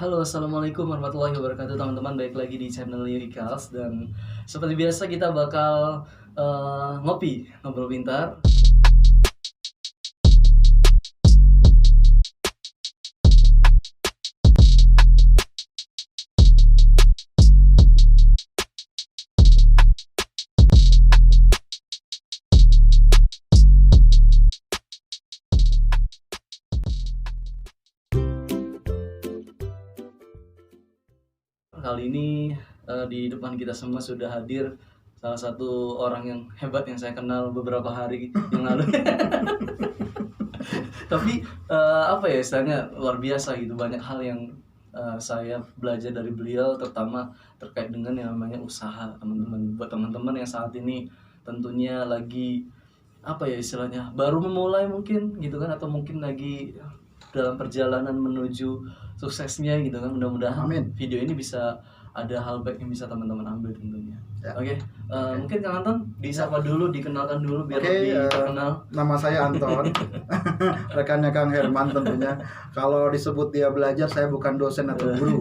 Halo, assalamualaikum warahmatullahi wabarakatuh teman-teman. Baik lagi di channel Lirikals dan seperti biasa kita bakal ngopi, ngobrol pintar. Kali ini di depan kita semua sudah hadir salah satu orang yang hebat yang saya kenal beberapa hari yang lalu. Tapi apa ya istilahnya luar biasa gitu, banyak hal yang saya belajar dari beliau, terutama terkait dengan yang namanya usaha, teman-teman. Buat teman-teman yang saat ini tentunya lagi apa ya istilahnya baru memulai mungkin gitu kan, atau mungkin lagi dalam perjalanan menuju suksesnya gitu kan. Mudah-mudahan Amin. video ini bisa ada hal baik yang bisa teman-teman ambil tentunya. Ya. Oke. Mungkin Kang Anton disapa dulu, dikenalkan dulu biar Oke, lebih terkenal. nama saya Anton, rekannya Kang Herman tentunya. Kalau disebut dia belajar, saya bukan dosen atau guru.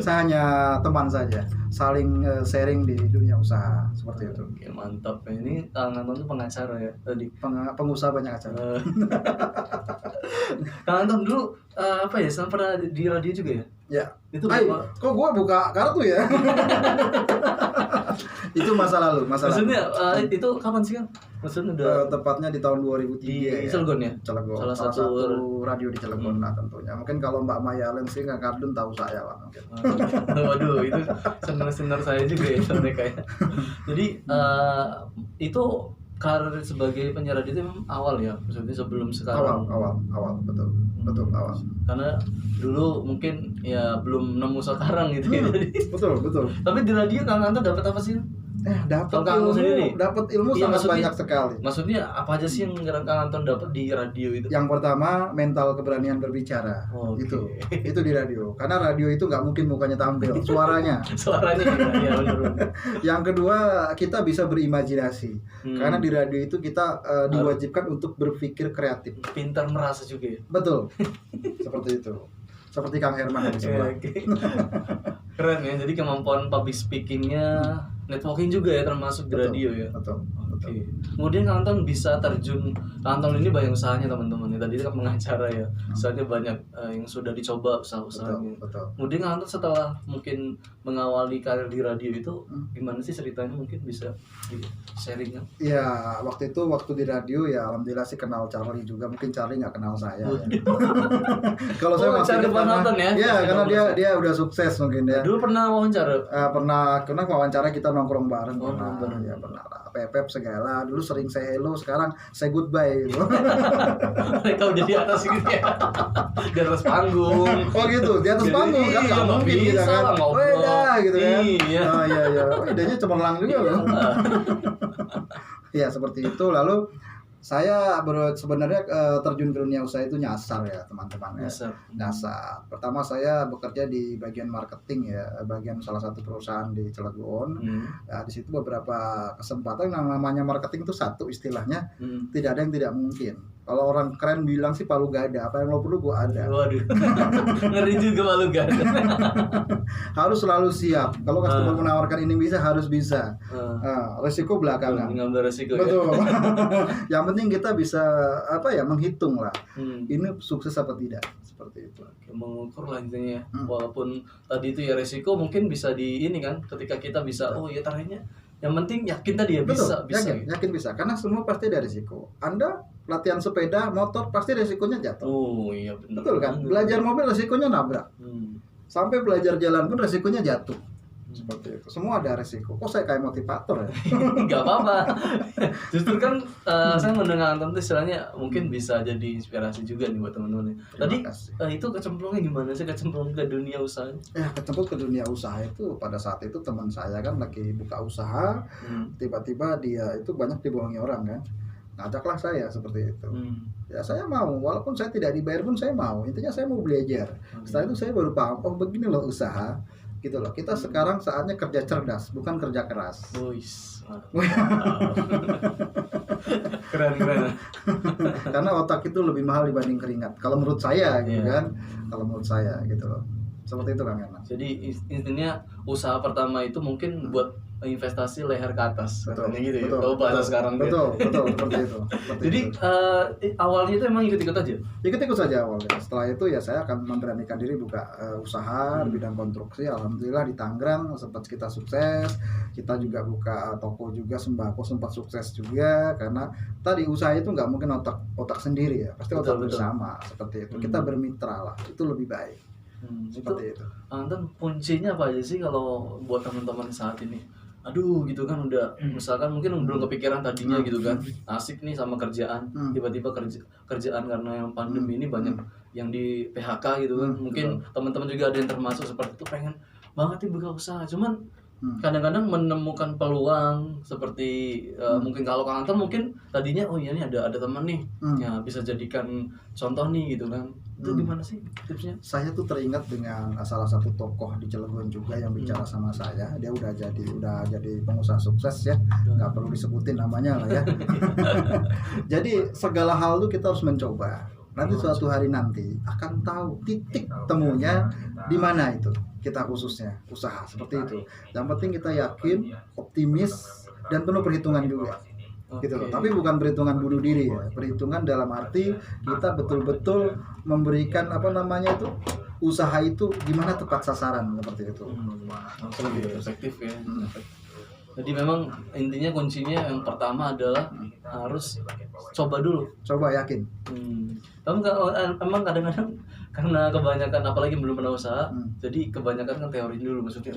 Saya hanya teman saja, saling sharing di dunia usaha seperti itu. Oke, mantap. Ini Kang Anton tuh pengacara ya tadi. Pengusaha banyak acara. Kang Anton dulu apa ya? Saya pernah di radio juga ya? Ya. Itu Hai, berapa? kok gua buka kartu ya? Itu masa lalu. Maksudnya itu kapan sih Kang? Maksudnya udah Tepatnya di tahun 2003 di ya. Cilegon ya? Cilegon. Salah Salah satu satu radio di Cilegon lah tentunya. Mungkin kalau Mbak Maya Alen sih nggak kardun tahu saya lah mungkin. Waduh, itu senior saya juga ya mereka ya. Jadi itu karir sebagai penyiar radio itu memang awal ya, maksudnya sebelum sekarang. Awal, betul awal. Karena dulu mungkin ya belum nemu sekarang gitu ya. Betul. Tapi di radio Kang Anton dapat apa sih? Kalau Kang Anton sendiri? Dapat ilmu Iya, sangat maksudnya- banyak sekali. Maksudnya apa aja sih yang Kang Anton dapat di radio itu? Yang pertama, mental keberanian berbicara. Oke. Itu di radio. Karena radio itu nggak mungkin mukanya tampil, suaranya. Suaranya ya benar. Yang kedua, kita bisa berimajinasi. Karena di radio itu kita diwajibkan untuk berpikir kreatif. Pintar merasa juga ya. Betul. Seperti itu. Seperti Kang Herman di sebelah. Oke. Keren ya, jadi kemampuan public speakingnya, networking juga ya termasuk di Betul, radio ya. Betul. Oke. Kemudian Kang Anton bisa terjun, Kang Anton ini banyak usahanya teman-teman ya. Tadi kan pengacara ya, usahanya banyak yang sudah dicoba usaha-usahanya. Betul. Kemudian Kang Anton setelah mungkin mengawali karir di radio itu, gimana sih ceritanya, mungkin bisa di sharing kan? Iya, waktu di radio ya alhamdulillah sih kenal Charlie juga. Mungkin Charlie nggak kenal saya ya. Kalau saya masih Charlie ingat karena penonton ya? karena dia udah sukses mungkin ya. Dulu pernah wawancara? Pernah wawancara kita nongkrong bareng. Nongkrong bareng. Ya pernah lah. Pepep segala. Dulu sering say hello, sekarang say goodbye gitu. Mereka udah di atas gitu ya, di atas panggung. Oh gitu, di atas Jadi, panggung kan nggak mungkin bisa gitu kan. lah, ngobrol. Weda gitu kan. Iya. Oh iya. Oh, idenya cemerlang juga loh. Ya seperti itu. Lalu saya sebenarnya terjun ke dunia usaha itu nyasar ya teman-teman ya. Nyasar. Pertama saya bekerja di bagian marketing ya, bagian salah satu perusahaan di Cilegon. Ya, di situ beberapa kesempatan yang namanya marketing itu satu istilahnya tidak ada yang tidak mungkin. Kalau orang keren bilang sih palu gada, apa yang lo perlu gua ada. Waduh, ngeri juga palu gada. Harus selalu siap. Kalau customer menawarkan ini bisa, harus bisa. Resiko belakangan. Ngambil resiko. Betul. Yang penting kita bisa menghitung lah. Ini sukses apa tidak, seperti itu. Mengukur lah intinya. Walaupun tadi itu ya resiko mungkin bisa di ini kan, ketika kita bisa oh ya targetnya. Yang penting yakin tadi ya. Betul, bisa. Yakin bisa. Karena semua pasti ada risiko. Anda latihan sepeda, motor pasti resikonya jatuh. Oh iya benar. Betul kan? Belajar mobil resikonya nabrak. Sampai belajar jalan pun resikonya jatuh. Seperti itu. Semua ada resiko. Kok saya kayak motivator ya? Gak apa-apa. Justru kan saya mendengar tentu istilahnya mungkin bisa jadi inspirasi juga nih buat teman-teman. Tadi itu kecemplungnya gimana sih, kecemplung ke dunia usaha? Ya kecemplung ke dunia usaha itu pada saat itu teman saya kan lagi buka usaha, tiba-tiba dia itu banyak dibohongi orang kan. Ngajaklah saya seperti itu. Ya saya mau, walaupun saya tidak dibayar pun saya mau. Intinya saya mau belajar. Setelah itu saya baru paham, oh begini loh usaha. gitu loh. Kita sekarang saatnya kerja cerdas, bukan kerja keras. Boys. Keren. Karena otak itu lebih mahal dibanding keringat. Kalau menurut saya gitu kan. Kalau menurut saya gitu loh. Seperti itu Kang Herman. Jadi intinya usaha pertama itu mungkin buat investasi leher ke atas, katanya gitu ya. Kalau bahasa sekarang betul, seperti itu. Jadi awalnya itu emang ikut-ikut aja? Ikut-ikut saja awalnya. Setelah itu ya saya akan memberanikan diri buka usaha di bidang konstruksi. Alhamdulillah di Tangerang sempat kita sukses. Kita juga buka toko juga sembako, sempat sukses juga. Karena tadi usaha itu nggak mungkin otak sendiri ya, pasti otak bersama seperti itu. Kita bermitra lah, itu lebih baik. Seperti itu. Anton, kuncinya apa aja sih kalau buat teman-teman saat ini? Aduh gitu kan udah misalkan mungkin belum kepikiran tadinya gitu kan, asik nih sama kerjaan, tiba-tiba kerjaan karena yang pandemi ini banyak yang di PHK gitu kan. Mungkin teman-teman juga ada yang termasuk seperti itu, pengen banget nih buka usaha, cuman kadang-kadang menemukan peluang seperti mungkin kalau Kang Anton mungkin tadinya oh iya nih ada teman nih ya bisa jadikan contoh nih gitu kan. Itu gimana sih tipsnya? Saya tuh teringat dengan salah satu tokoh di Cilegon juga yang bicara sama saya. Dia udah jadi pengusaha sukses ya, nggak perlu disebutin namanya lah ya. Jadi segala hal tuh kita harus mencoba. Nanti suatu hari nanti akan tahu titik temunya di mana itu. Kita khususnya usaha seperti itu. Yang penting kita yakin, optimis, dan penuh perhitungan juga. Gitu loh. Tapi bukan perhitungan bunuh diri ya. Perhitungan dalam arti kita betul-betul memberikan itu usaha itu gimana tepat sasaran seperti itu. Lebih efektif ya. Jadi memang intinya kuncinya yang pertama adalah harus coba dulu. Coba yakin. Kamu emang kadang-kadang karena kebanyakan apalagi belum pernah usaha, jadi kebanyakan kan teori dulu maksudnya.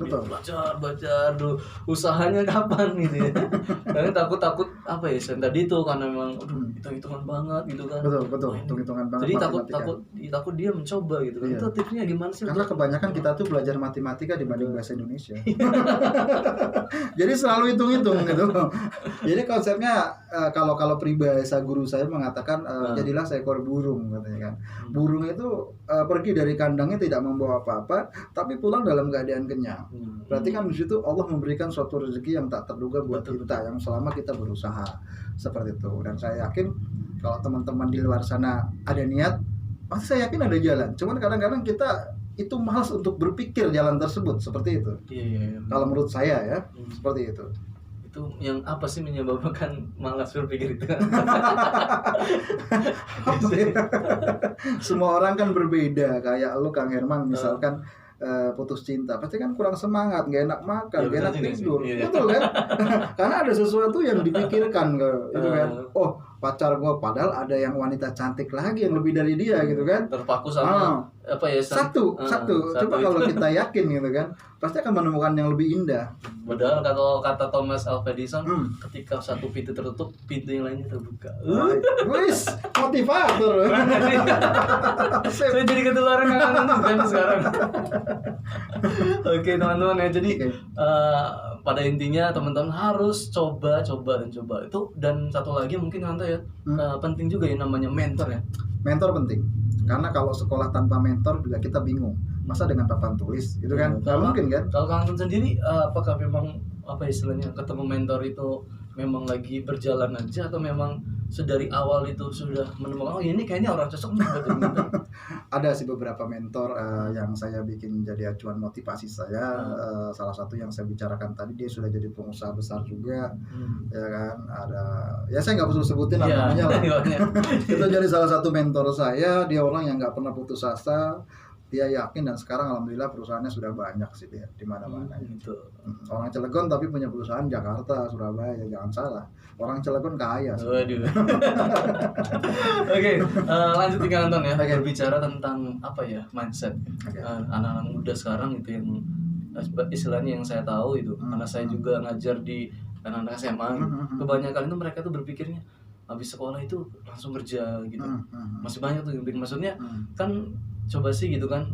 Belajar dulu usahanya kapan gitu ya. Karena takut apa ya tadi itu karena memang hitung-hitungan banget gitu kan. Betul, hitung-hitungan banget. Jadi takut dia mencoba gitu kan. Itu tipsnya gimana sih? Karena kebanyakan kita tuh belajar matematika dibanding bahasa Indonesia. Jadi selalu hitung-hitung gitu. Jadi konsepnya kalau peribahasa guru saya mengatakan jadilah seekor burung katanya kan. Burung itu pergi dari kandangnya tidak membawa apa-apa, tapi pulang dalam keadaan kenyang. Berarti kan di situ Allah memberikan suatu rezeki yang tak terduga buat kita yang selama kita berusaha seperti itu. Dan saya yakin kalau teman-teman di luar sana ada niat, pasti saya yakin ada jalan. Cuman kadang-kadang kita itu malas untuk berpikir jalan tersebut seperti itu. Iya. Kalau menurut saya ya seperti itu. Itu yang apa sih menyebabkan malas berpikir itu? Semua orang kan berbeda. Kayak lu Kang Herman misalkan putus cinta, pasti kan kurang semangat, gak enak makan, gak enak tidur, betul kan? Karena ada sesuatu yang dipikirkan itu kan. Oh pacar gue, padahal ada yang wanita cantik lagi yang lebih dari dia gitu kan. Terpaku sama apa ya? Satu. Coba kalau kita yakin gitu kan, pasti akan menemukan yang lebih indah. Padahal kalau kata Thomas Alva Edison, ketika satu pintu tertutup, pintu yang lainnya terbuka. Wis, motivator. Saya jadi ketularan kan sekarang. Oke teman-teman ya, jadi pada intinya teman-teman harus coba itu. Dan satu lagi mungkin nanti ya penting juga ya namanya mentor ya. Mentor penting karena kalau sekolah tanpa mentor juga kita bingung, masa dengan papan tulis gitu kan. Nggak mungkin kan. Kalau Kang Anton sendiri apakah memang apa istilahnya ketemu mentor itu memang lagi berjalan aja atau memang sedari awal itu sudah menemukan oh ini kayaknya orang cocok nih buat jadi mentor? Ada sih beberapa mentor yang saya bikin jadi acuan motivasi saya. Salah satu yang saya bicarakan tadi, dia sudah jadi pengusaha besar juga, ya kan. Ada, ya saya nggak perlu sebutin namanya lah. Itu jadi salah satu mentor saya. Dia orang yang nggak pernah putus asa. Dia yakin dan sekarang alhamdulillah perusahaannya sudah banyak sih dia di mana-mana. Orang Cilegon tapi punya perusahaan Jakarta, Surabaya, jangan salah. Orang Cilegon kaya. Waduh. Oke, lanjut Kang Anton ya. Berbicara tentang apa ya mindset. Anak-anak muda sekarang itu yang istilahnya yang saya tahu itu, karena saya juga ngajar di anak-anak SMA. Kebanyakan itu mereka tuh berpikirnya habis sekolah itu langsung kerja gitu. Masih banyak tuh maksudnya kan. Coba sih gitu kan,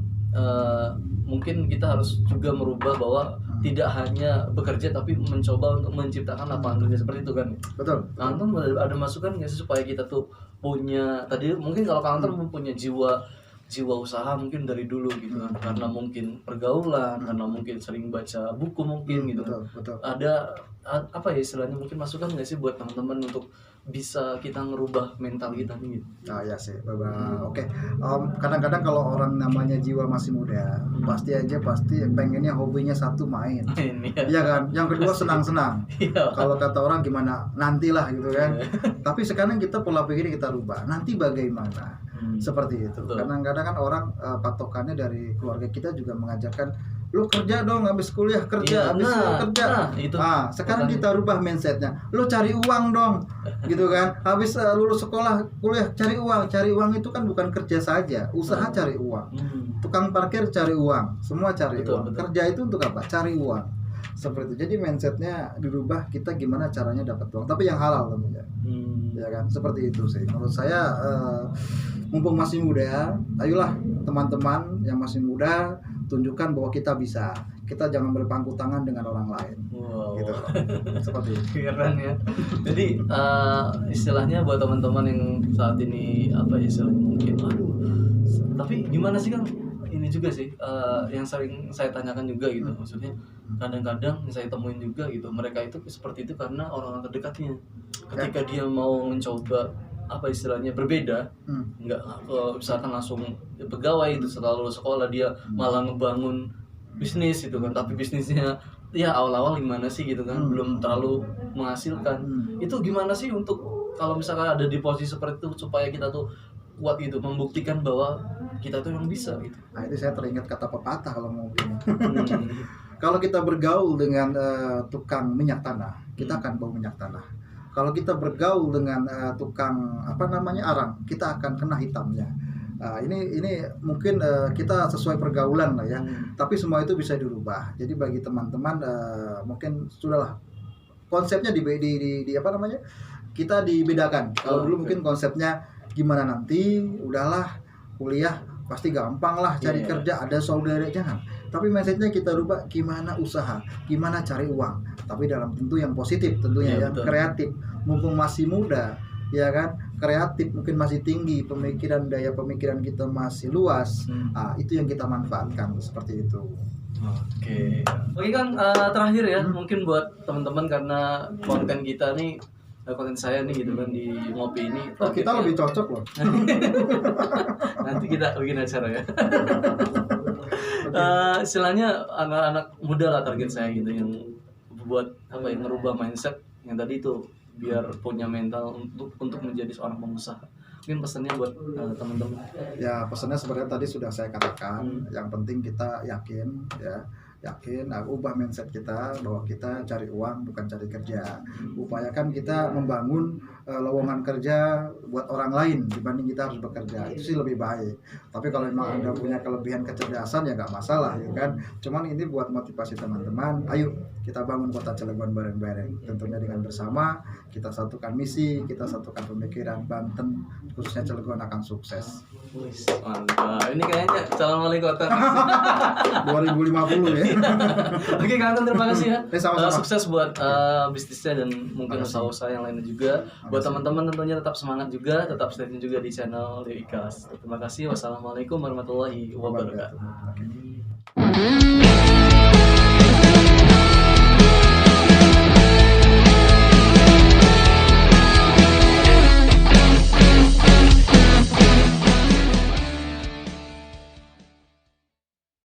mungkin kita harus juga merubah bahwa tidak hanya bekerja tapi mencoba untuk menciptakan lapangan kerja seperti itu kan. Betul. Kang Anton ada masukan nggak sih supaya kita tuh punya tadi mungkin kalau Kang Anton mempunyai jiwa jiwa usaha mungkin dari dulu gitu kan, karena mungkin pergaulan, karena mungkin sering baca buku mungkin gitu kan. Betul. Ada apa ya istilahnya, mungkin masukan nggak sih buat teman-teman untuk bisa kita ngerubah mental kita nih gitu? Ya sih, oke. Kadang-kadang kalau orang namanya jiwa masih muda, pasti pengennya hobinya satu main, ya kan. Yang kedua senang-senang. Kalau kata orang gimana, nantilah gitu kan. Tapi sekarang kita pola pikir kita rubah. Nanti bagaimana? Seperti itu. Kadang-kadang kan orang patokannya dari keluarga kita juga mengajarkan, lu kerja dong habis kuliah, kerja kerja. Sekarang kita rubah mindsetnya, lu cari uang dong, gitu kan. Habis lulus sekolah, kuliah, cari uang itu kan bukan kerja saja, usaha cari uang, tukang parkir cari uang, semua cari uang. Kerja itu untuk apa? Cari uang. Seperti itu. Jadi mindsetnya dirubah, kita gimana caranya dapat uang, tapi yang halal tentunya. Ya kan, seperti itu sih menurut saya. Mumpung masih muda, ayolah teman-teman yang masih muda, tunjukkan bahwa kita bisa. Kita jangan berpangku tangan dengan orang lain. Gitu. Seperti itu. Keren ya. Jadi istilahnya buat teman-teman yang saat ini apa istilahnya mungkin, aduh, tapi gimana sih Kang? Ini juga sih yang sering saya tanyakan juga gitu. Maksudnya kadang-kadang yang saya temuin juga gitu, mereka itu seperti itu karena orang-orang terdekatnya. Ketika dia mau mencoba apa istilahnya berbeda, nggak misalkan langsung pegawai itu selalu sekolah, dia malah ngebangun bisnis gitu kan, tapi bisnisnya ya awal-awal gimana sih gitu kan, belum terlalu menghasilkan. Itu gimana sih untuk kalau misalkan ada di posisi seperti itu supaya kita tuh kuat gitu, membuktikan bahwa kita tuh memang bisa gitu. Nah itu saya teringat kata pepatah kalau mau gini. Kalau kita bergaul dengan tukang minyak tanah, kita akan bau minyak tanah. Kalau kita bergaul dengan tukang arang, kita akan kena hitamnya. Ini mungkin kita sesuai pergaulan lah ya. Tapi semua itu bisa dirubah. Jadi bagi teman-teman mungkin sudahlah konsepnya kita dibedakan. Kalau dulu mungkin konsepnya gimana nanti, udahlah kuliah pasti gampang lah cari kerja, ada saudara, jangan. Tapi mindsetnya kita rubah, gimana usaha, gimana cari uang, tapi dalam tentu yang positif, tentunya yang kreatif. Mumpung masih muda, ya kan, kreatif mungkin masih tinggi, daya pemikiran kita masih luas. Itu yang kita manfaatkan seperti itu. Oke Kang, terakhir ya, mungkin buat teman-teman, karena konten kita nih, konten saya nih gitu kan di Ngopi ini, kita lebih cocok loh. Nanti kita bikin acara ya. Istilahnya anak-anak muda lah target saya gitu, yang buat apa ya, ngerubah mindset yang tadi itu, biar punya mental untuk menjadi seorang pengusaha. Mungkin pesannya buat teman-teman. Ya pesannya sebenarnya tadi sudah saya katakan. Yang penting kita yakin, ubah mindset kita bahwa kita cari uang bukan cari kerja. Upayakan kita membangun lowongan kerja buat orang lain dibanding kita harus bekerja. Itu sih lebih baik. Tapi kalau memang Anda punya kelebihan kecerdasan ya nggak masalah, ya kan. Cuman ini buat motivasi teman-teman. Ayo kita bangun kota Cilegon bareng-bareng. Tentunya dengan bersama kita satukan misi, kita satukan pemikiran. Banten khususnya Cilegon akan sukses. Mantap. Ini kayaknya calon wali kota 2050 ya. Oke Kang, terima kasih ya. Sama-sama. Sukses buat bisnisnya dan mungkin usaha-usaha yang lainnya juga. Buat teman-teman tentunya tetap semangat juga, tetap stay tune juga di channel Dewi Ikhlas. Terima kasih. Wassalamualaikum warahmatullahi wabarakatuh.